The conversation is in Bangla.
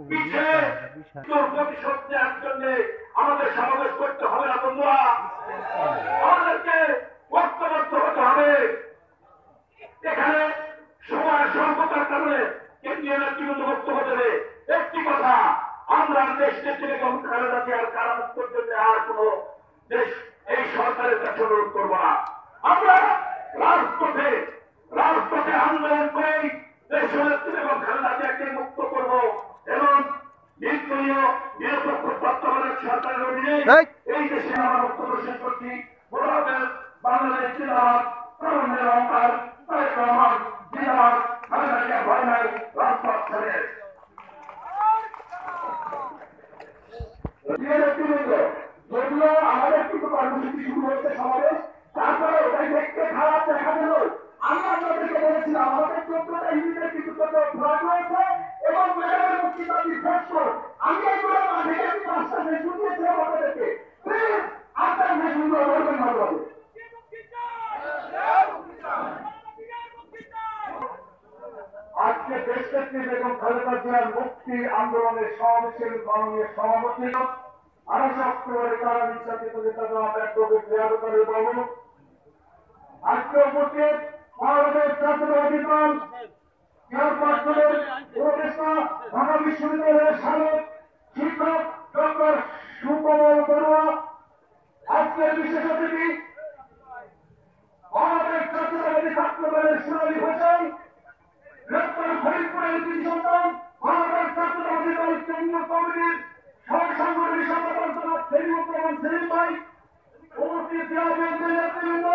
পিঠে প্রতিশোধ নেওয়ার জন্য আমাদের সমাবেশ করতে হবে না বন্ধুরা, আমাদেরকে ঐক্যবদ্ধ হতে হবে। এখানে সময় স্বল্পতার কারণে কেন্দ্রীয় নেতৃবৃন্দ বক্তব্য দেবে। একটি কথা, আমরা দেশ নেত্রী বেগম খালেদা জিয়ার কারামুক্তির জন্য আর কোন দেশ এই সরকারের কাছে অনুরোধ করবো না। আমরা রাজপথে আন্দোলন করেই দেশ নেত্রী বেগম খালেদা জিয়াকে মুক্ত করব এবং নির্দলীয় নিরপেক্ষ তত্ত্বাবধায়ক সরকারের অধীনে এই দেশে আমরা বক্তব্য শেষ করছি। বাংলাদেশ জিন্দাবাদ, তরুণের অহংকার, তারেক রহমান জিন্দাবাদ, খালেদা জিয়া ভয় নাই, রাজপথ ছেড়ে। যদিও আমাদের কিন্তু কর্মসূচি শুরু হয়েছে সমাবেশ, তারপরে ওটাই দেখতে খারাপ দেখা গেল। আমি আপনাদেরকে বলেছিলাম আমাদের 14টা ইউনিটের কিন্তু ফ্লাগ রয়েছে এবং মেয়েদের মুক্তিবাদী শ্রেষ্ঠ। আমি এগুলো মাঝে আমি 5টা ফেসবুক দিয়েছিলাম আপনাদেরকে, প্লিজ আপনার ফেসবুকগুলো বলবেন ভালোভাবে। আজকে দেশ নেত্রী বেগম খালেদা জিয়ার মুক্তি আন্দোলনের সমাবেশের মাননীয় সভাপতি 28 অক্টোবরে তারা নির্যাতিত নেতা জনাব অ্যাডভোকেট জিয়াউদ্দিন বাবু, আজকে উপস্থিত বাংলাদেশ জাতীয়তাবাদী দল চেয়ারপারসনের উপদেষ্টা, ঢাকা বিশ্ববিদ্যালয়ের সাবেক শিক্ষক ডক্টর সুকমল বড়ুয়া, আজকের বিশেষ অতিথি বাংলাদেশ জাতীয়তাবাদী ছাত্র দলের সোনালী হোসেন, গ্রেপ্তার ফরিদপুরের দুই সন্তান বাংলাদেশ জাতীয়তাবাদী দল কেন্দ্রীয় কমিটির সহসাংগঠনিক সম্পাদক জনাব সেলিমুর রহমান সেলিম ভাই, উপস্থিত নেতৃবৃন্দ,